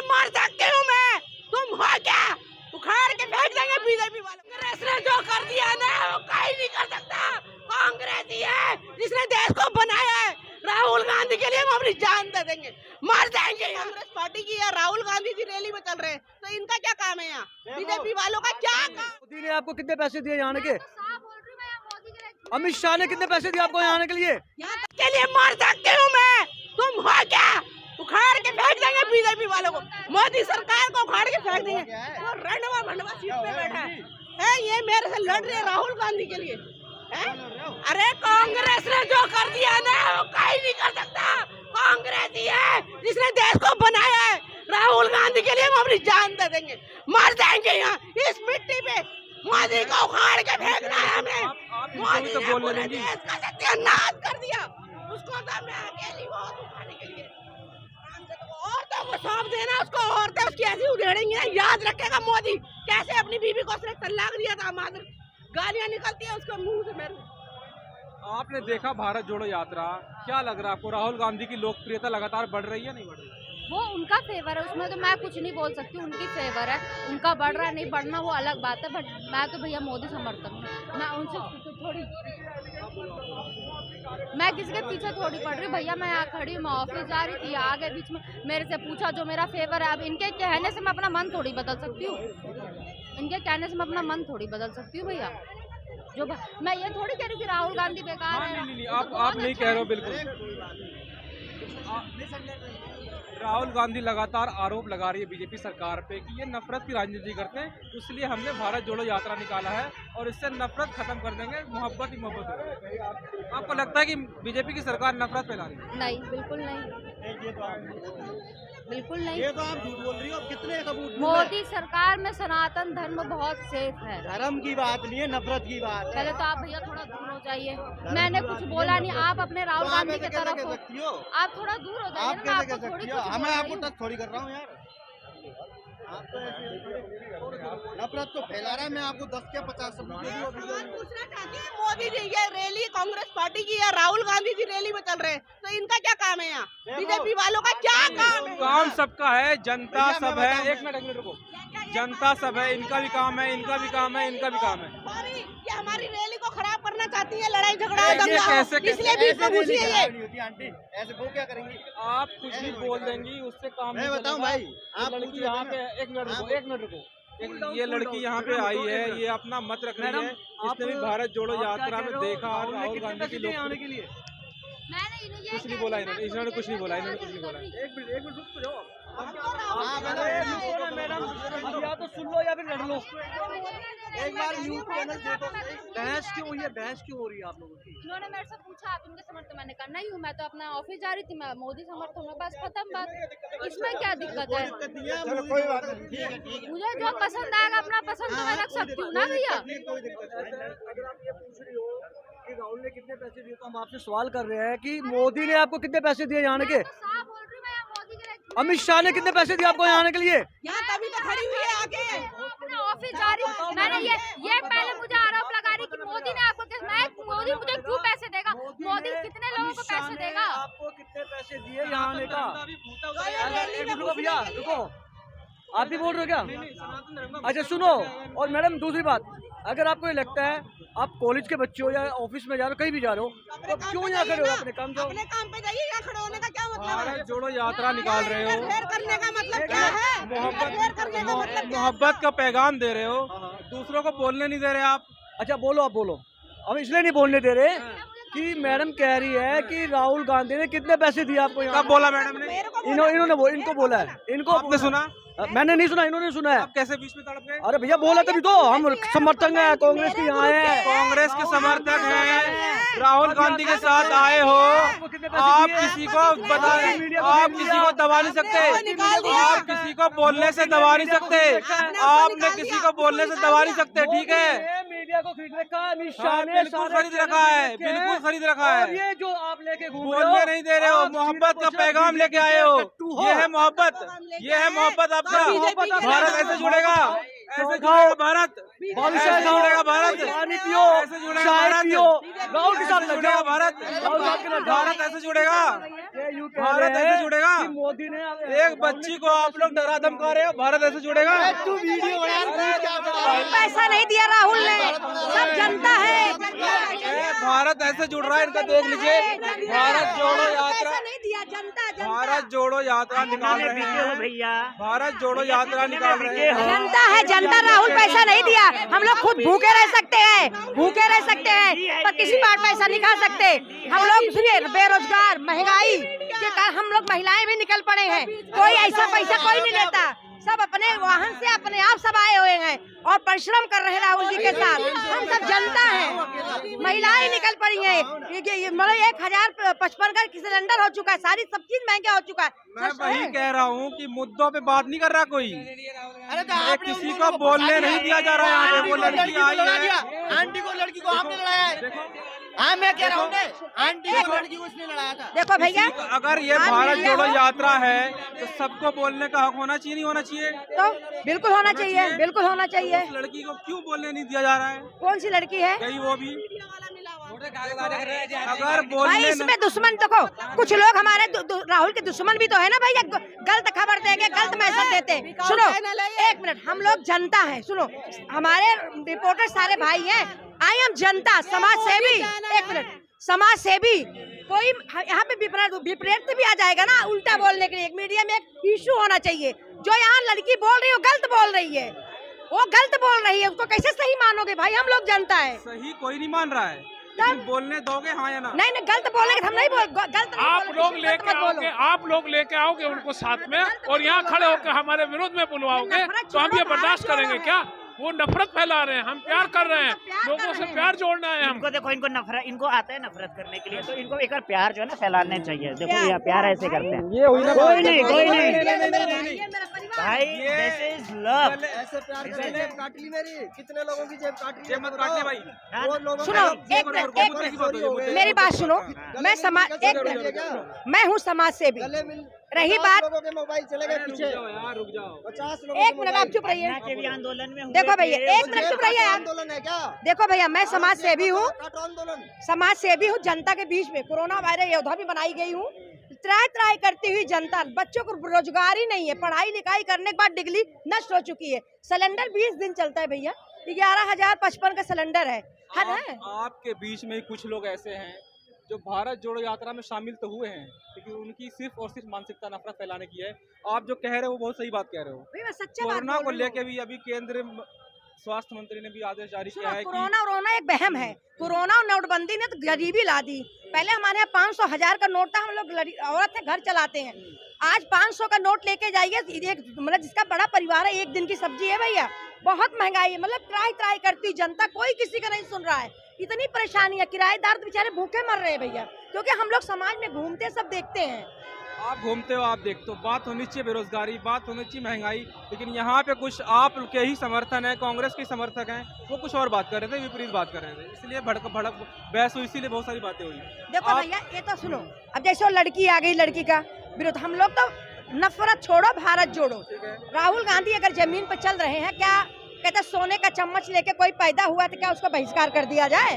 मार सकती हूँ मैं, तुम हो क्या? उखाड़ के फेंक देंगे बीजेपी वाले। कांग्रेस ने जो कर दिया ना वो कहीं नहीं कर सकता। कांग्रेस ही है जिसने देश को बनाया है। राहुल गांधी के लिए हम अपनी जान दे देंगे, मार देंगे। कांग्रेस पार्टी की है, राहुल गांधी जी रैली में चल रहे हैं, तो इनका क्या काम है यहाँ? बीजेपी वालों का क्या काम? मोदी ने आपको कितने पैसे दिए यहाँ आने के? अमित शाह ने कितने पैसे दिए आपको यहाँ आने के लिए? यहाँ तक के लिए मार सकती हूँ मैं, तुम हो क्या? उखाड़ के फेंक देंगे बीजेपी वालों को, मोदी सरकार को उखाड़ के फेंक देंगे। वो रणवा भंडवा सीट पे बैठा है, ये मेरे से लड़ रहे हैं राहुल गांधी के लिए है? अरे कांग्रेस ने जो कर दिया ना वो कहीं नहीं कर सकता। कांग्रेस ही है जिसने देश को बनाया है। राहुल गांधी के लिए हम अपनी जान दे देंगे, मार देंगे। यहाँ इस मिट्टी पे मोदी को उखाड़ के फेंकना है हमें। मोदी ने पूरे देश का सत्यानाश कर दिया, उसको तो मैं अकेली वोट उठाने के लिए औरतों को सौंप देना, उसको औरतें उसकी ऐसी उधेड़ेंगी ना, याद रखेगा मोदी कैसे अपनी बीवी को उसने तलाक दिया था। मादर गालियां निकलती है उसके मुंह से। मेरे आपने देखा भारत जोड़ो यात्रा, क्या लग रहा है आपको? राहुल गांधी की लोकप्रियता लगातार बढ़ रही है, नहीं बढ़ रही? वो उनका फेवर है, उसमें तो मैं कुछ नहीं बोल सकती। उनकी फेवर है, उनका बढ़ रहा है नहीं बढ़ना वो अलग बात है। बट मैं तो भैया मोदी समर्थक हूँ, मैं उनसे थोड़ी, मैं किसी के पीछे थोड़ी पड़ रही। भैया मैं यहाँ खड़ी हूँ, मैं ऑफिस जा रही थी, आगे बीच में मेरे से पूछा जो मेरा फेवर है। अब इनके कहने से मैं अपना मन थोड़ी बदल सकती हूँ, इनके कहने से मैं अपना मन थोड़ी बदल सकती हूँ भैया। जो मैं ये थोड़ी कह रही हूँ कि राहुल गांधी बेकार है। नहीं, आप नहीं कह रहे हो बिल्कुल। राहुल गांधी लगातार आरोप लगा रही है बीजेपी सरकार पे कि ये नफरत की राजनीति करते हैं, इसलिए हमने भारत जोड़ो यात्रा निकाला है और इससे नफरत खत्म कर देंगे, मोहब्बत ही मोहब्बत होगी। आपको लगता है कि बीजेपी की सरकार नफरत फैला रही है? नहीं, बिल्कुल नहीं, बिल्कुल नहीं। ये तो आप झूठ बोल रही हो। कितने सबूत? मोदी सरकार में सनातन धर्म बहुत सेफ है। धर्म की बात नहीं है, नफरत की बात है। पहले तो आप भैया थोड़ा दूर हो जाइए, मैंने कुछ बोला नहीं। आप अपने राहुल गांधी की तरफ हो, आप थोड़ा दूर हो जाइए ना। आपको थोड़ी कुछ हमें आपको टच थोड़ी कर रहा हूँ यार। आप तो नफरत तो फैला रहा है। मैं आपको 10 क्या 50 सबूत दे दूं। पूछना चाहती है मोदी जी, ये रैली कांग्रेस पार्टी की है, राहुल गांधी जी रैली में चल रहे हैं, तो इनका क्या काम है यहाँ? बीजेपी वालों का क्या काम है? काम सबका है, जनता सब है। एक मिनट रुको, जनता सब है, इनका भी काम है, इनका भी काम है, इनका भी काम है। सॉरी, ये हमारी रैली को खराब करना चाहती है, लड़ाई झगड़ा कैसे इसलिए बीच में घुसी है ये। आंटी ऐसे वो क्या करेंगी? आप कुछ भी बोल देंगी उससे काम मैं बताऊं भाई, आप लड़की यहाँ पे एक मिनट रुको, ये लड़की यहाँ पे आई है, ये अपना मत रख रही है। इसने भी भारत जोड़ो यात्रा में देखा राहुल गांधी की लोग आने के लिए कुछ नहीं बोला, इन्होंने कुछ नहीं बोला, इन्होंने कुछ नहीं बोला। एक मिनट रुक जाओ। मैडम या तो सुन लो या फिर लड़ लो। एक बार न्यूज़ चैनल देखो। बहस क्यों हुई है? बहस क्यों हो रही है आप लोगों की? उन्होंने मेरे से पूछा आप इनके समर्थन, मैंने कहा नहीं हूँ, मैं तो अपना ऑफिस जा रही थी, मैं मोदी समर्थन हूँ, बस खत्म बात। इसमें क्या दिक्कत है? कोई बात नहीं, मुझे जो पसंद आएगा अपना पसंद तो मैं रख सकती हूँ ना भैया। अगर आप ये पूछ रही हो कि राहुल ने कितने पैसे दिए, तो हम आपसे सवाल कर रहे हैं कि मोदी ने आपको कितने पैसे दिए यहाँ आने के? अमित शाह ने कितने पैसे दिए आपको यहाँ आने के लिए? यहाँ तभी तो खड़ी हुई है आगे। अपने ऑफिस जा रही हूँ, मैंने ये पहले मुझे आरोप लगा रही कि मोदी ने आपको मोदी मुझे क्यों पैसे देगा? मोदी कितने लोगों को पैसे देगा? आपको कितने पैसे दिए यहाँ आने का? रुको भैया रुको, आप भी बोल रहे हो क्या? अच्छा सुनो, और मैडम दूसरी बात, अगर आपको ये लगता है आप कॉलेज के बच्चे हो या ऑफिस में जा रहे हो, कहीं भी जा रहे हो, तो क्यों यहाँ खड़े हो? अपने काम जाओ। अपने काम पे जाइए, यहाँ खड़े होने का क्या मतलब है? भारत जोड़ो यात्रा निकाल रहे हो, इंटरफेयर करने का मतलब क्या है? इंटरफेयर करने का मतलब क्या है? मोहब्बत का पैगाम दे रहे हो, दूसरों को बोलने नहीं दे रहे आप। अच्छा बोलो, आप बोलो। हम इसलिए नहीं बोलने दे रहे कि मैडम कह रही है कि राहुल गांधी ने कितने पैसे दिए आपको यहाँ? कब बोला मैडम ने? इनको बोला है। इनको आपने सुना? मैंने नहीं सुना, इन्होंने सुना है। आप कैसे बीच में तड़प गए? अरे भैया बोला तभी तो, हम समर्थक हैं कांग्रेस के, यहाँ है कांग्रेस के समर्थक हैं, राहुल गांधी के साथ आए हो, आप किसी को दबा नहीं सकते, आप किसी को बोलने से दबा नहीं सकते, आपने किसी को बोलने से दबा नहीं सकते, ठीक है? मीडिया को खरीद रखा है, बिल्कुल खरीद रखा है, बिल्कुल खरीद रखा है। ये जो आप लेके घूम रहे बोलने नहीं दे रहे हो, मोहब्बत का पैगाम लेके आए हो, ये है मोहब्बत, ये है मोहब्बत आपका। भारत ऐसे जुड़ेगा। ऐसे जुड़ेगा भारत, ऐसे जुड़ेगा भारत, पानी पियो, ऐसे जुड़ेगा चाय भारत, पियो, राहुल के साथ लग जुड़ेगा जाओ भारत, राहुल साहब के साथ भारत ऐसे जुड़ेगा, भारत ऐसे जुड़ेगा। मोदी ने एक बच्ची को आप लोग डरा धमका रहे हो, भारत ऐसे जुड़ेगा। पैसा नहीं दिया राहुल ने, सब जनता है। भारत ऐसे जुड़ रहा है, इनका देख लीजिए। भारत जोड़ो यात्रा नहीं दिया, जनता भारत जोड़ो यात्रा निकाल रहे हैं भैया, भारत जोड़ो यात्रा निकाल रहे हैं। जनता है, जनता। राहुल पैसा नहीं दिया, हम लोग खुद भूखे रह सकते हैं, भूखे रह सकते हैं, पर किसी बात पैसा नहीं खा सकते। हम लोग सुनिए, बेरोजगार, महंगाई के कारण हम लोग महिलाएं भी निकल पड़े हैं। कोई ऐसा पैसा कोई नहीं लेता, सब अपने वाहन से अपने आप सब आए हुए हैं और परिश्रम कर रहे हैं राहुल जी के साथ। हम सब जनता हैं, महिलाएं निकल पड़ी हैं। मतलब 1055 का सिलेंडर हो चुका है, सारी सब चीज महंगा हो चुका है। मैं वही कह रहा हूँ कि मुद्दों पे बात नहीं कर रहा कोई। अरे किसी को बोलने नहीं दिया जा रहा है। वो लड़की आई है, आंटी को लड़की को आपने लड़ाया है। हाँ, मैं कह रहा हूँ आंटी को लड़की को उसने लड़ाया था। देखो भैया, अगर ये भारत जोड़ो यात्रा है तो सबको बोलने का हक होना चाहिए, नहीं होना चाहिए? तो बिल्कुल होना चाहिए, बिल्कुल होना चाहिए। उस लड़की को क्यों बोलने नहीं दिया जा रहा है? कौन सी लड़की है? गई वो भी। अगर भाई बोलने इसमें दुश्मन देखो, कुछ लोग हमारे राहुल के दुश्मन भी तो है ना भैया, गलत खबर देंगे, गलत मैसेज देते। सुनो एक मिनट, हम लोग जनता है। सुनो, हमारे रिपोर्टर सारे भाई हैं। आई एम जनता, समाज सेवी। एक मिनट, समाज सेवी। कोई यहाँ पे विपरीत भी आ जाएगा ना उल्टा बोलने के लिए, मीडिया में एक इशू होना चाहिए। जो यहाँ लड़की बोल रही है वो गलत बोल रही है, वो गलत बोल रही है, उसको कैसे सही मानोगे भाई? हम लोग जनता है। सही कोई नहीं मान रहा है, लेकिन बोलने दोगे हाँ या ना? नहीं नहीं, गलत बोलेंगे हम नहीं बोल, गलत नहीं आप बोलेंगे, लोग गलत लेके मत बोलो। आओगे, आप लोग लेके आओगे उनको साथ में और यहाँ खड़े होकर हमारे विरोध में बुलवाओगे तो हम ये बर्दाश्त करेंगे क्या? वो नफरत फैला रहे हैं, हम प्यार कर रहे हैं, लोगों से प्यार जोड़ना है। इनको देखो, इनको नफरत, इनको आता है नफरत करने के लिए, तो इनको एक बार प्यार जो है ना फैलाने चाहिए। देखो भैया, प्यार ऐसे करते हैं। ये हुई ना, कोई नहीं, कोई नहीं ये मेरा परिवार भाई, दिस इज लव। ऐसे प्यार से जेब काट ली मेरी, कितने लोगों की जेब काट ली? ये मत काटने भाई। वो लोगों सुनो, का- एक मिनट, मेरी बात सुनो। मैं समाज, एक मिनट, मैं हूँ समाज सेवी। गले मिल रही 50 बात, लोगों के मोबाइल चले गए पीछे, यार रुक जाओ। 50 लोगों एक मिनट आप चुप रहिए। मैं के भी आंदोलन में हुए देखो भैया, थे। एक मिनट चुप रहिए यार। आंदोलन है क्या? देखो भैया, मैं समाज सेवी हूँ, काटो आंदोलन। समाज सेवी हूँ। जनता के बीच में कोरोना वायरस योद्धा भी बनाई गई हूँ। त्राई करती हुई जनता, बच्चों को रोजगार ही नहीं है, पढ़ाई लिखाई करने के बाद डिग्री नष्ट हो चुकी है। सिलेंडर 20 दिन चलता है भैया, 11,055 का सिलेंडर है। आपके बीच में ही कुछ लोग ऐसे हैं जो भारत जोड़ो यात्रा में शामिल तो हुए हैं, लेकिन उनकी सिर्फ और सिर्फ मानसिकता नफरत फैलाने की है। आप जो कह रहे हो वो बहुत सही बात कह रहे हो। भैया, मैं सच्चा बात कोरोना बोल को रही हूँ। लेके भी अभी केंद्र स्वास्थ्य मंत्री ने भी आदेश जारी किया है कि कोरोना एक वहम है। कोरोना और नोटबंदी ने तो गरीबी ला दी। पहले हमारे यहाँ 500 1000 का नोट था, हम लोग औरत है, घर चलाते हैं। आज 500 का नोट लेके जाइए, मतलब जिसका बड़ा परिवार है, एक दिन की सब्जी है भैया। बहुत महंगाई है, मतलब त्राई करती जनता, कोई किसी का नहीं सुन रहा है। इतनी परेशानी है, किराएदार तो बेचारे भूखे मर रहे हैं भैया, क्योंकि हम लोग समाज में घूमते सब देखते हैं। आप घूमते हो, आप देखते हो, बात होनी चाहिए बेरोजगारी, बात होनी चाहिए महंगाई, लेकिन यहाँ पे कुछ आप के ही समर्थन है, कांग्रेस के समर्थक हैं, वो कुछ और बात कर रहे थे, विपरीत बात कर रहे थे, इसलिए भड़क बहस हुई, इसीलिए बहुत सारी बातें हुई। देखो भैया, ये तो सुनो, अब जैसे वो लड़की आ गई, लड़की का विरोध, हम लोग तो नफरत छोड़ो, भारत जोड़ो। राहुल गांधी अगर जमीन पर चल रहे हैं, क्या कहते सोने का चम्मच लेके कोई पैदा हुआ तो क्या उसको बहिष्कार कर दिया जाए?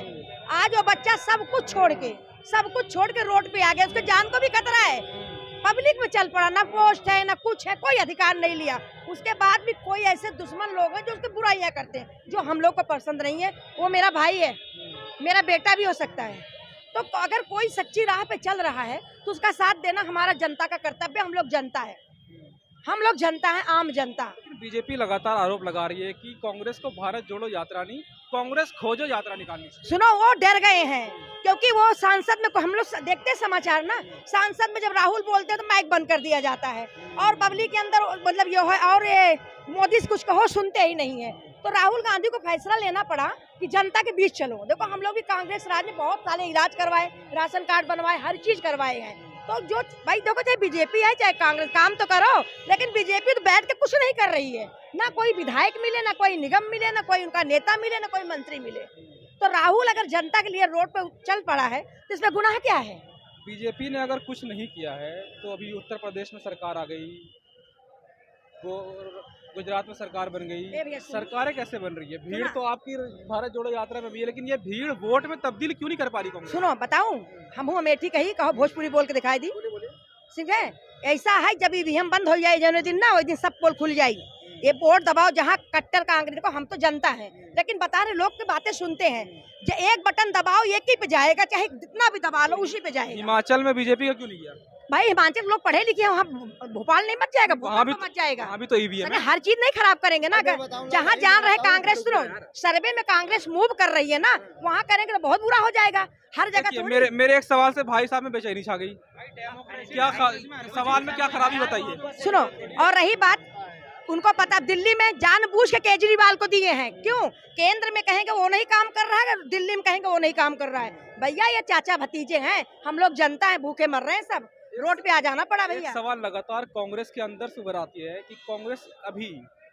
आज वो बच्चा सब कुछ छोड़ के रोड पे आ गया, उसके जान को भी खतरा है, पब्लिक में चल पड़ा, ना पोस्ट है ना कुछ है, कोई अधिकार नहीं लिया। उसके बाद भी कोई ऐसे दुश्मन लोग हैं जो उसकी बुराइयां करते हैं, जो हम लोग को पसंद नहीं है। वो मेरा भाई है, मेरा बेटा भी हो सकता है। तो अगर कोई सच्ची राह पे चल रहा है तो उसका साथ देना हमारा जनता का कर्तव्य। हम लोग जनता है, हम लोग जनता है, आम जनता। बीजेपी लगातार आरोप लगा रही है कि कांग्रेस को भारत जोड़ो यात्रा नहीं, कांग्रेस खोजो यात्रा निकालनी चाहिए। सुनो, वो डर गए हैं, क्योंकि वो सांसद में, हम लोग देखते समाचार ना, सांसद में जब राहुल बोलते हैं तो माइक बंद कर दिया जाता है, और पब्लिक के अंदर मतलब ये है, और ये मोदी से कुछ कहो सुनते ही नहीं है। तो राहुल गांधी को फैसला लेना पड़ा कि जनता के बीच चलो। देखो, हम लोग भी कांग्रेस राज में बहुत सारे इलाज करवाए, राशन कार्ड बनवाए, हर चीज करवाए हैं। तो जो भाई देखो, चाहे बीजेपी है चाहे कांग्रेस, काम तो करो, लेकिन बीजेपी तो बैठ के कुछ नहीं कर रही है। ना कोई विधायक मिले, ना कोई निगम मिले, ना कोई उनका नेता मिले, ना कोई मंत्री मिले। तो राहुल अगर जनता के लिए रोड पे चल पड़ा है तो इसमें गुनाह क्या है? बीजेपी ने अगर कुछ नहीं किया है तो अभी उत्तर प्रदेश में सरकार आ गई, वो गुजरात में सरकार बन गई, सरकारें कैसे बन रही है? भीड़ तो आपकी भारत जोड़ो यात्रा में भी है, लेकिन ये भीड़ वोट में तब्दील क्यों नहीं कर पा रही कांग्रेस? सुनो बताऊं, हम अमेठी कही कहो, भोजपुरी बोल के दिखाई दी। ठीक है, ऐसा है जब ईवीएम बंद हो जाए जौन दिन ना, वही दिन सब पोल खुल जाए। ये वोट दबाओ जहाँ कट्टर कांग्रेस को, हम तो जनता है, लेकिन बता रहे लोग की बातें सुनते हैं। जो एक बटन दबाओ एक ही पे जाएगा, चाहे जितना भी दबा लो उसी पे जाएगा। हिमाचल में बीजेपी का क्यों नहीं किया? भाई हिमाचल लोग पढ़े लिखे हैं, वहाँ भोपाल नहीं मत जाएगा, वहाँ भी मत जाएगा। वहाँ भी तो ईवीएम है। हर चीज नहीं खराब करेंगे ना। जहाँ जान रहे कांग्रेस, सुनो सर्वे में कांग्रेस मूव कर रही है ना, वहाँ करेंगे तो बहुत बुरा हो जाएगा हर जगह। मेरे एक सवाल से भाई साहब में बेचैनी छा गई। क्या सवाल में क्या खराबी बताइए? सुनो, और रही बात, उनको पता दिल्ली में जानबूझ के केजरीवाल को दिए हैं। क्यों? केंद्र में कहेंगे वो नहीं काम कर रहा है, दिल्ली में कहेंगे वो नहीं काम कर रहा है। भैया ये चाचा भतीजे हैं, हम लोग जनता है, भूखे मर रहे हैं, सब रोड पे आ जाना पड़ा भैया। सवाल लगातार कांग्रेस के अंदर से उभर आती है कि कांग्रेस अभी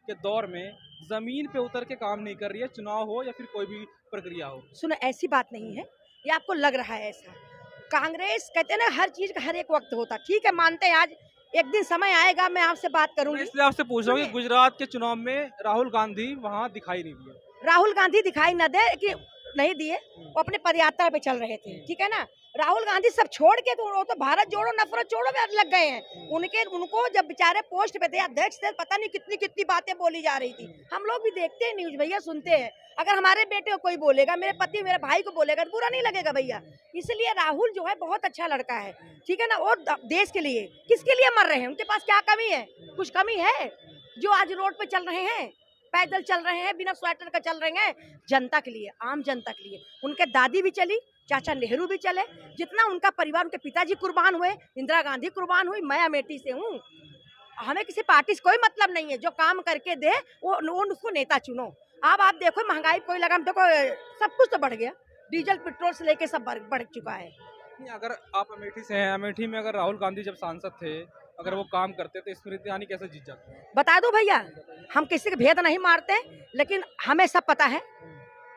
के दौर में जमीन पे उतर के काम नहीं कर रही है, चुनाव हो या फिर कोई भी प्रक्रिया हो। सुनो ऐसी बात नहीं है, ये आपको लग रहा है ऐसा। कांग्रेस कहते हैं ना हर चीज का हर एक वक्त होता, ठीक है मानते हैं, आज एक दिन समय आएगा मैं आपसे बात करूंगी। इसलिए आपसे पूछ रहा हूँ कि गुजरात के चुनाव में राहुल गांधी वहाँ दिखाई नहीं दिए। राहुल गांधी दिखाई न दे कि नहीं दिए, वो अपने पदयात्रा पे चल रहे थे, ठीक है ना। राहुल गांधी सब छोड़ के तो वो तो भारत जोड़ो नफरत छोड़ो में लग गए हैं। उनको जब बेचारे पोस्ट पे थे अध्यक्ष थे, पता नहीं कितनी कितनी बातें बोली जा रही थी। हम लोग भी देखते हैं न्यूज भैया, सुनते हैं। अगर हमारे बेटे को कोई बोलेगा, मेरे पति मेरे भाई को बोलेगा तो बुरा नहीं लगेगा भैया। इसलिए राहुल जो है बहुत अच्छा लड़का है, ठीक है ना। और देश के लिए किसके लिए मर रहे हैं? उनके पास क्या कमी है? कुछ कमी है? जो आज रोड पे चल रहे हैं, पैदल चल रहे हैं, बिना स्वेटर का चल रहे हैं, जनता के लिए, आम जनता के लिए। उनके दादी भी चली, चाचा नेहरू भी चले, जितना उनका परिवार, उनके पिताजी कुर्बान हुए, इंदिरा गांधी कुर्बान हुई। मैं अमेठी से हूँ, हमें किसी पार्टी से कोई मतलब नहीं है, जो काम करके दे वो उसको नेता चुनो। अब आप देखो महंगाई कोई लगा, देखो सब कुछ तो बढ़ गया, डीजल पेट्रोल से लेके सब बढ़ चुका है। अगर आप अमेठी से हैं, अमेठी में अगर राहुल गांधी जब सांसद थे, अगर वो काम करते तो स्मृति ईरानी कैसे जीत जाते? बता दो भैया, हम किसी के भेद नहीं मारते, लेकिन हमें सब पता है,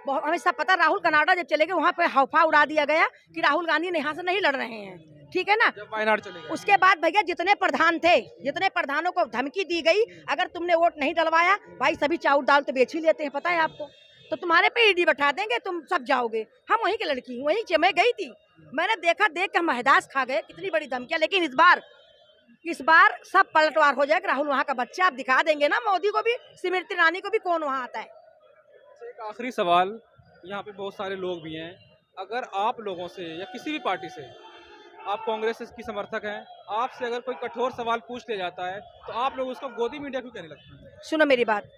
हमें सब पता। राहुल कनाडा जब चले गए वहाँ पे हौफा उड़ा दिया गया कि राहुल गांधी यहाँ से नहीं लड़ रहे हैं, ठीक है ना। जब वायनाड चले गए उसके बाद भैया जितने प्रधान थे, जितने प्रधानों को धमकी दी गई, अगर तुमने वोट नहीं डलवाया भाई सभी चाउर दाल तो बेच ही लेते हैं, पता है आपको, तो तुम्हारे पे ईडी बैठा देंगे, तुम सब जाओगे। हम वहीं की लड़की हूँ, वहीं मैं गई थी, मैंने देखा, देख के हम महदास खा गए, कितनी बड़ी धमकियां। लेकिन इस बार सब पलटवार हो जाएगा। राहुल वहाँ का बच्चा, आप दिखा देंगे ना मोदी को भी, स्मृति ईरानी को भी, कौन वहाँ आता है। एक आखिरी सवाल, यहाँ पे बहुत सारे लोग भी हैं, अगर आप लोगों से या किसी भी पार्टी से, आप कांग्रेस की समर्थक हैं, आपसे अगर कोई कठोर सवाल पूछ लिया जाता है तो आप लोग उसको गोदी मीडिया क्यों कहने लगते हैं? सुनो मेरी बात,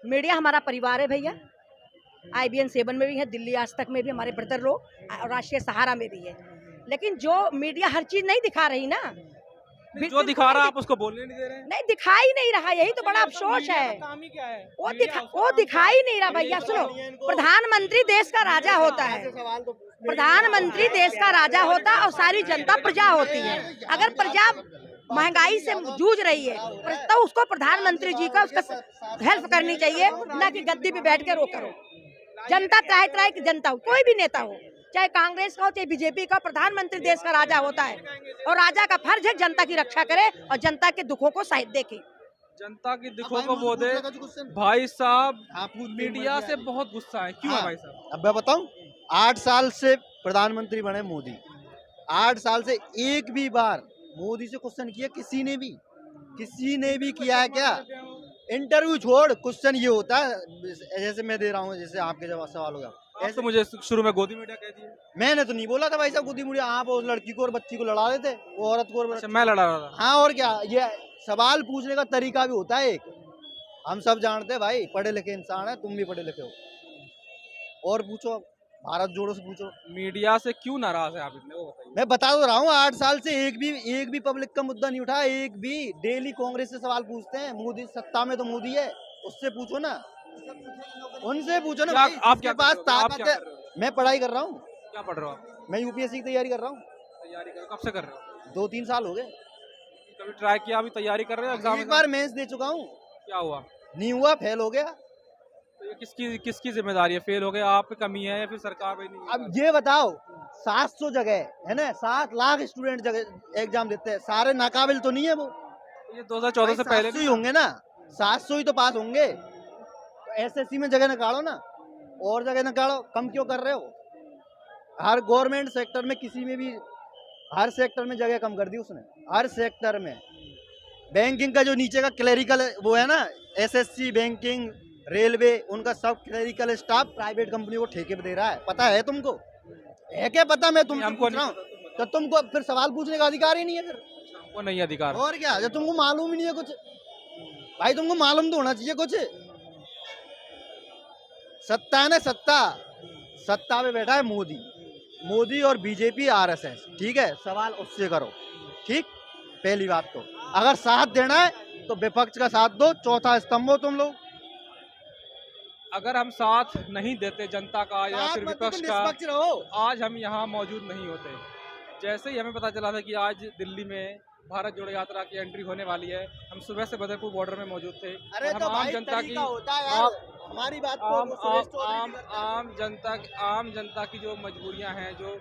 मीडिया हमारा परिवार है भैया, IBN 7 में भी है, दिल्ली आज तक में भी हमारे ब्रदर लोग, और राष्ट्रीय सहारा में भी है। लेकिन जो मीडिया हर चीज नहीं दिखा रही ना, जो दिखा रहा आप उसको बोलने नहीं दे रहे हैं। नहीं दिखाई नहीं रहा, यही तो बड़ा अफसोस है। वो दिखाई नहीं रहा भैया। सुनो, प्रधानमंत्री देश का राजा होता है, प्रधानमंत्री देश का राजा होता है और सारी जनता प्रजा होती है। अगर प्रजा महंगाई से जूझ रही है तो उसको प्रधानमंत्री जी का उसका हेल्प करनी चाहिए, ना कि गद्दी पे बैठ के रो करो। जनता त्राही की जनता हो, कोई भी नेता हो, चाहे कांग्रेस का हो चाहे बीजेपी का, प्रधानमंत्री देश का राजा होता है और राजा का फर्ज है जनता की रक्षा करे और जनता के दुखों को शायद देखे, जनता की दुखों को वो दे। भाई साहब मीडिया से बहुत गुस्सा है, क्यों है भाई साहब? अब मैं बताऊं, 8 साल से प्रधानमंत्री बने मोदी, 8 साल से एक भी बार मोदी से क्वेश्चन किया किसी ने भी किया है क्या? इंटरव्यू छोड़, क्वेश्चन ये होता है जैसे मैं दे रहा हूँ, जैसे आपके जवाब सवाल होगा ऐसे। तो मुझे शुरू में गोदी मीडिया कह दिया, मैंने तो नहीं बोला था भाई साहब गोदी मीडिया। आप उस लड़की को और बच्ची को लड़ा देते, वो औरत को। अच्छा, मैं लड़ा रहा था। हाँ और क्या, ये सवाल पूछने का तरीका भी होता है एक, हम सब जानते हैं भाई, पढ़े लिखे इंसान है, तुम भी पढ़े लिखे हो। और पूछो, भारत जोड़ो से पूछो। मीडिया से क्यों नाराज है आप इतने, वो बताइए। मैं बता तो रहा हूँ, 8 साल से एक भी पब्लिक का मुद्दा नहीं उठा, एक भी। डेली कांग्रेस से सवाल पूछते हैं, मोदी सत्ता में तो मोदी है, उससे पूछो ना, उनसे पूछो ना। आप क्या पास ताकत है। मैं पढ़ाई कर रहा हूँ। क्या पढ़ रहे हो आप? मैं UPSC की तैयारी कर रहा हूँ। तैयारी कर, कब से कर रहे हो? 2-3 साल हो गए। कभी ट्राई किया? अभी तैयारी कर रहे हो एग्जाम? एक बार मेंस दे चुका हूँ। क्या हुआ? नहीं हुआ, फेल हो गया। तो ये किसकी जिम्मेदारी है? फेल हो गया आप पे कमी है या फिर सरकार पे नहीं? अब ये बताओ, 700 जगह है ना, 7 लाख स्टूडेंट जगह एग्जाम देते हैं, सारे नाकाबिल तो नहीं है वो। ये 2014 से पहले ही होंगे ना, 700 ही तो पास होंगे। तो एसएससी में जगह निकालो ना, और जगह निकालो, कम क्यों कर रहे हो? हर गवर्नमेंट सेक्टर में किसी में भी हर सेक्टर में जगह कम कर दी उसने, हर सेक्टर में। बैंकिंग का जो नीचे का क्लरिकल वो है ना, एसएससी, बैंकिंग, रेलवे, उनका सब क्लरिकल स्टाफ प्राइवेट कंपनी को ठेके पे दे रहा है। पता है तुमको? है क्या पता? मैं तुमसे पूछ रहा हूँ, तो तुमको फिर सवाल पूछने का अधिकार ही नहीं है। फिर हमको नहीं अधिकार। और क्या, जब तुमको मालूम ही नहीं है कुछ, भाई तुमको मालूम तो होना चाहिए कुछ। सत्ता है ना, सत्ता पे बैठा है मोदी और बीजेपी, आरएसएस, ठीक है? सवाल उससे करो, ठीक? पहली बात तो अगर साथ देना है तो विपक्ष का साथ दो, चौथा स्तंभ हो तुम लोग। अगर हम साथ नहीं देते जनता का या फिर विपक्ष का, रहो। आज हम यहाँ मौजूद नहीं होते। जैसे ही हमें पता चला था कि आज दिल्ली में भारत जोड़ो यात्रा की एंट्री होने वाली है, हम सुबह से बदरपुर बॉर्डर में मौजूद थे। अरे हम तो आम भाई जनता की तरीका होता है यार, हमारी बात को आम जनता की जो मजबूरियां हैं, जो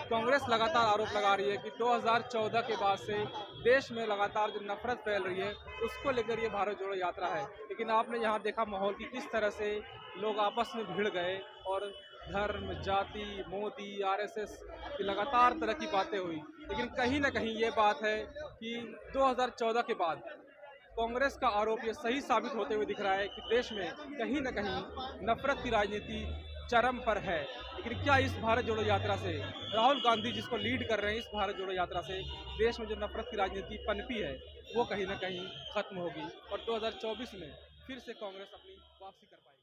कांग्रेस लगातार आरोप लगा रही है कि 2014 के बाद से देश में लगातार जो नफरत फैल रही है, उसको लेकर ये भारत जोड़ो यात्रा है। लेकिन आपने यहाँ देखा माहौल की किस तरह से लोग आपस में भिड़ गए और धर्म, जाति, मोदी, आरएसएस की लगातार तरह की बातें हुई। लेकिन कहीं ना कहीं ये बात है कि 2014 के बाद कांग्रेस का आरोप ये सही साबित होते हुए दिख रहा है कि देश में कहीं ना कहीं नफरत की राजनीति चरम पर है। लेकिन क्या इस भारत जोड़ो यात्रा से, राहुल गांधी जिसको लीड कर रहे हैं, इस भारत जोड़ो यात्रा से देश में जो नफरत की राजनीति पनपी है वो कहीं ना कहीं खत्म होगी और 2024 में फिर से कांग्रेस अपनी वापसी कर पाएगी?